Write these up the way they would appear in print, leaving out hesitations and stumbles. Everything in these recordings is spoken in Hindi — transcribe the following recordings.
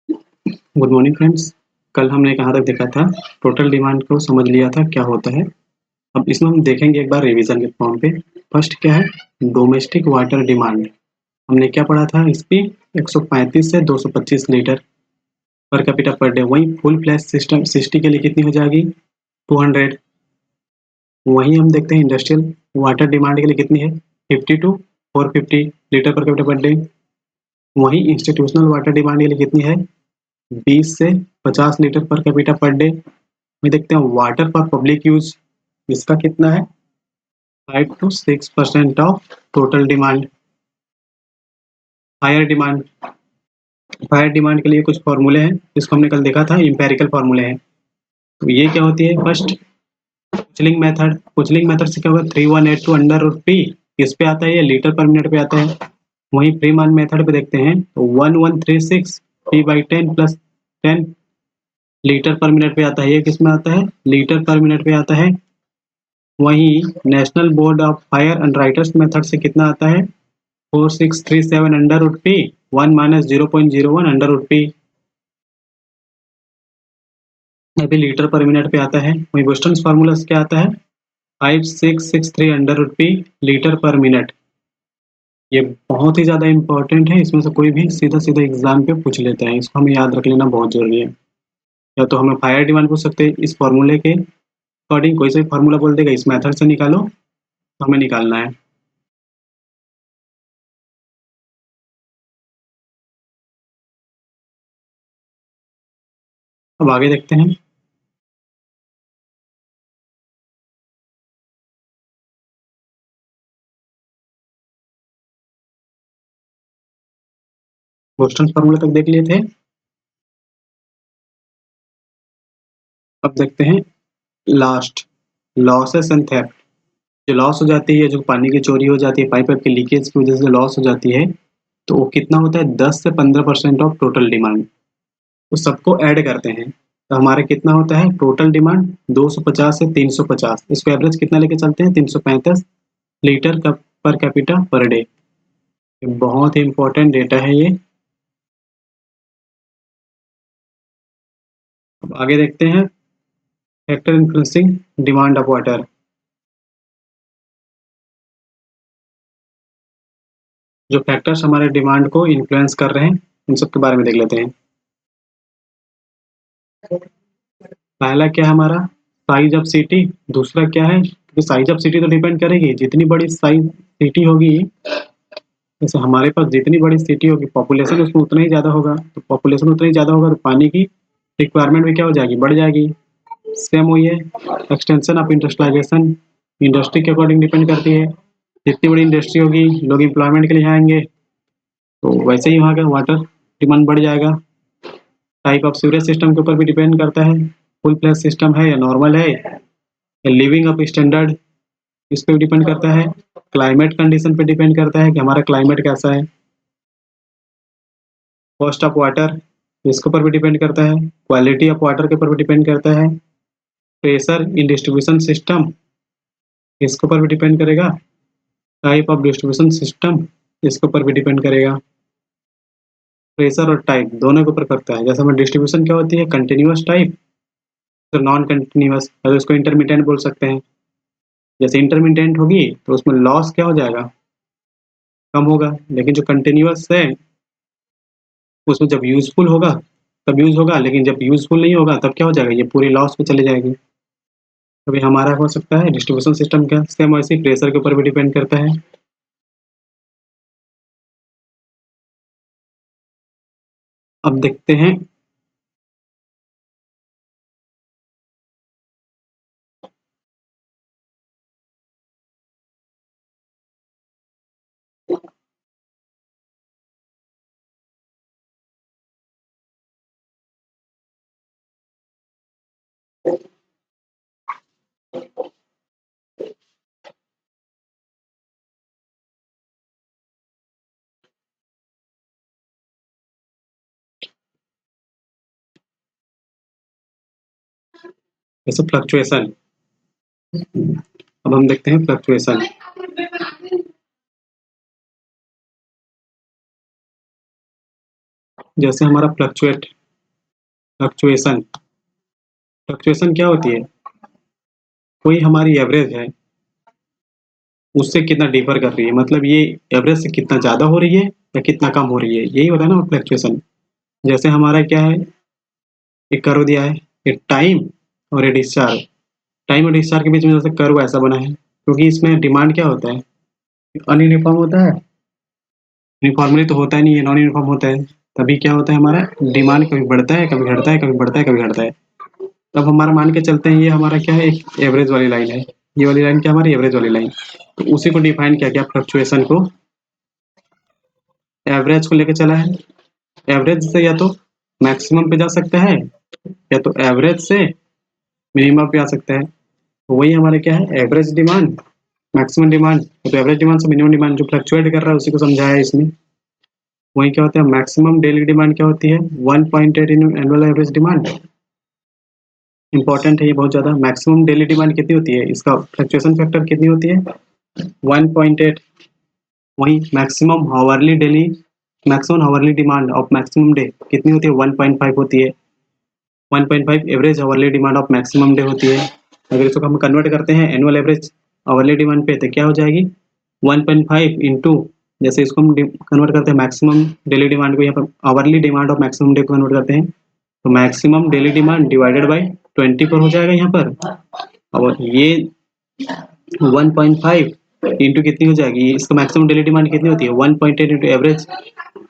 Good morning friends. कल हमने कहाँ तक देखा था, टोटल डिमांड को समझ लिया था क्या होता है। अब इसमें हम देखेंगे एक बार रिवीजन के फॉर्म पे। फर्स्ट क्या है, डोमेस्टिक वाटर डिमांड। हमने क्या पढ़ा था, इसकी 135 से 225 litre per capita per day. वहीं फुल फ्लैश सिस्टम 60 के लिए कितनी हो जाएगी, 200। वहीं हम देखते हैं इंडस्ट्रियल वाटर डिमांड के लिए कितनी है, 50 to 450 litre per capita per day. वहीं इंस्टीट्यूशनल वाटर डिमांड के लिए कितनी है, 20 से 50 litre per capita per day. में देखते हैं वाटर फॉर पब्लिक यूज, इसका कितना है, 5 to 6% of total demand. Higher demand, higher demand के लिए कुछ फॉर्मूले हैं, जिसको हमने कल देखा था, इंपेरिकल फॉर्मूले हैं। तो ये क्या होती है, फर्स्ट कुचलिंग मेथड। कुचलिंग मेथड से क्या होगा, 3182 अंडर रूट पी, किस पे आता है, ये लीटर पर मिनट पे आता है। वहीं फ्रीमान मेथड पे देखते हैं तो 1136 p/10 plus 10 litre per minute पे आता है। ये किस में आता है, लीटर पर मिनट पे आता है। वहीं national board of fire and writers method से कितना आता है, 4637 under root P 1 minus 0.01 under root P, अभी लीटर पर मिनट पे आता है। वहीं बोस्टन्स फार्मूला से क्या आता है, 5663 under root P litre per minute. ये बहुत ही ज़्यादा इंपॉर्टेंट है, इसमें से कोई भी सीधा सीधा एग्जाम पे पूछ लेता है, इसको हमें याद रख लेना बहुत जरूरी है। या तो हमें फायर डिमांड पूछ सकते हैं, इस फॉर्मूले के अकॉर्डिंग कोई सा फॉर्मूला बोल देगा, इस मेथड से निकालो, तो हमें निकालना है। अब आगे देखते हैं। बोस्टन फार्मूला तक देख लिए थे। अब देखते हैं लास्ट, लॉसेस एंड थेफ्ट। जो लॉस हो जाती है, जो पानी की चोरी हो जाती है, पाइप पाइप के लीकेज की वजह से लॉस हो जाती है, तो वो कितना होता है, 10 से 15% ऑफ टोटल डिमांड। तो सबको ऐड करते हैं तो हमारा कितना होता है, टोटल डिमांड 250 से 350। इसको एवरेज कितना लेके चलते हैं, 335 लीटर का पर कैपिटा पर डे। बहुत ही इंपॉर्टेंट डेटा है ये। अब आगे देखते हैं, factor influencing demand of water. जो फैक्टर्स हमारे डिमांड को इन्फ्लुएंस कर रहे हैं, उन सब के बारे में देख लेते हैं। पहला क्या है हमारा, साइज ऑफ सिटी। दूसरा क्या है, क्योंकि साइज ऑफ सिटी तो डिपेंड करेगी, जितनी बड़ी साइज सिटी होगी, जैसे हमारे पास जितनी बड़ी सिटी होगी, पॉपुलेशन उसमें उतना ही ज़्यादा होगा, तो पॉपुलेशन उतना ही ज़्यादा होगा तो पानी की रिक्वायरमेंट भी क्या हो जाएगी, बढ़ जाएगी। सेम हुई है एक्सटेंशन ऑफ इंडस्ट्रियलाइजेशन, इंडस्ट्री के अकॉर्डिंग डिपेंड करती है। जितनी बड़ी इंडस्ट्री होगी, लोग एम्प्लॉयमेंट के लिए आएंगे, तो वैसे ही वहाँ का वाटर डिमांड बढ़ जाएगा। टाइप ऑफ सीवरेज सिस्टम के ऊपर भी डिपेंड करता है, फुल फ्लैश सिस्टम है या नॉर्मल है, या लिविंग अप स्टैंडर्ड, इस पर डिपेंड करता है। क्लाइमेट कंडीशन पे डिपेंड करता है कि हमारा क्लाइमेट कैसा है। कॉस्ट ऑफ वाटर, इसके ऊपर भी डिपेंड करता है। क्वालिटी ऑफ वाटर के ऊपर भी डिपेंड करता है। प्रेशर इन डिस्ट्रीब्यूशन सिस्टम, इसके ऊपर भी डिपेंड करेगा। टाइप ऑफ डिस्ट्रीब्यूशन सिस्टम, इसके ऊपर भी डिपेंड करेगा। प्रेशर और टाइप दोनों के ऊपर करता है। जैसे हमें डिस्ट्रीब्यूशन क्या होती है, कंटिन्यूस टाइप, तो नॉन कंटिन्यूस, अगर उसको इंटरमीडिएट बोल सकते हैं। जैसे इंटरमीडिएट होगी तो उसमें लॉस क्या हो जाएगा, कम होगा। लेकिन जो कंटिन्यूस है, उसमें जब यूजफुल होगा तब यूज होगा, लेकिन जब यूजफुल नहीं होगा तब क्या हो जाएगा, ये पूरी लॉस में चली जाएगी। अभी हमारा हो सकता है डिस्ट्रीब्यूशन सिस्टम का, सेम वैसे ही प्रेशर के ऊपर भी डिपेंड करता है। अब देखते हैं, जैसे फ्लक्चुएशन। अब हम देखते हैं फ्लक्चुएशन। जैसे हमारा फ्लक्चुएशन क्या होती है? कोई हमारी एवरेज है, उससे कितना डिफर कर रही है, मतलब ये एवरेज से कितना ज़्यादा हो रही है या कितना कम हो रही है, यही होता है ना फ्लक्चुएशन। जैसे हमारा क्या है, एक कर्व दिया है, एक टाइम और एक डिस्चार्ज। टाइम और डिस्चार्ज के बीच में जैसे कर्व ऐसा बना है, क्योंकि इसमें डिमांड क्या होता है, अनयूनिफॉर्म होता है। यूनिफॉर्मली तो होता ही नहीं है, नॉन यूनिफॉर्म होता है। तभी क्या होता है, हमारा डिमांड कभी बढ़ता है, कभी घटता है, कभी बढ़ता है, कभी घटता है। तब हमारा मान के चलते हैं, ये हमारा क्या है, एक एवरेज वाली लाइन है। ये वाली लाइन क्या, हमारी एवरेज वाली लाइन। तो उसी को डिफाइन किया गया, फ्लक्चुएशन को एवरेज को लेकर चला है। एवरेज से या तो मैक्सिमम पे जा सकता है, या तो एवरेज से मिनिमम पे आ सकता है। तो वही हमारे क्या है, एवरेज डिमांड, मैक्सिमम डिमांड। तो एवरेज डिमांड से मिनिमम डिमांड जो फ्लक्चुएट कर रहा है उसी को समझाया है इसमें। वही क्या होता है, मैक्सिमम डेली डिमांड क्या होती है, 1.8 in annual average demand. Important है ये बहुत ज़्यादा। मैक्सिमम डेली डिमांड कितनी होती है, इसका फ्लक्चुएशन फैक्टर कितनी होती है, 1.8। वही maximum hourly demand of maximum day कितनी होती है, 1.5 होती है। 1.5 average hourly demand of maximum day होती है। अगर इसको हम कन्वर्ट करते हैं एनुअल एवरेज हावरली डिमांड पे, तो क्या हो जाएगी, 1.5 इंटू, जैसे इसको हम कन्वर्ट करते हैं मैक्सिमम डेली डिमांड को, यहाँ पर आवरली डिमांड और मैक्सिमम डे को कन्वर्ट करते हैं, तो maximum daily demand divided by 20 पर हो जाएगा यहाँ पर। और ये 1.5 इंटू कितनी हो जाएगी, इसका मैक्सिमम डेली डिमांड कितनी होती है, 1.8 इंटू एवरेज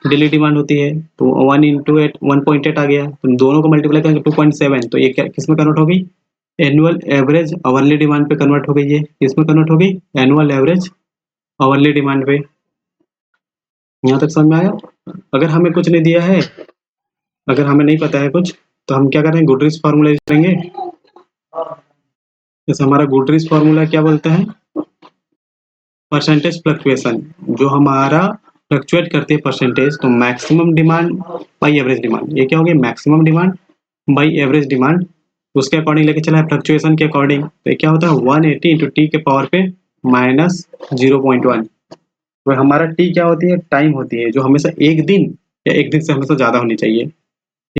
डेली डिमांड होती है, तो 1 इंटू 8 1.8 आ गया। तो दोनों को मल्टीप्लाई करेंगे 2.7, तो ये किस में कन्वर्ट हो गई, एनुअल एवरेज आवरली डिमांड पे कन्वर्ट हो गई। ये किसमें कन्वर्ट हो गई, एनुअल एवरेज आवरली डिमांड पे। यहाँ तक समझ में आया। अगर हमें कुछ नहीं दिया है, अगर हमें नहीं पता है कुछ, तो हम क्या करेंगे, गुडरिच फार्मूला यूज करेंगे। जैसे हमारा गुडरिच फार्मूला क्या बोलता है, परसेंटेज फ्लक्चुएशन, जो हमारा फ्लक्चुएट करती है परसेंटेज, तो maximum demand by average demand, ये क्या होगी, maximum demand by average demand, उसके अकॉर्डिंग लेके चला है फ्लक्चुएशन के अकॉर्डिंग। तो ये क्या होता है, 180 इंटू टी के पावर पे माइनस 0.1। तो हमारा टी क्या होती है, टाइम होती है, जो हमेशा एक दिन या एक दिन से हमेशा ज़्यादा होनी चाहिए।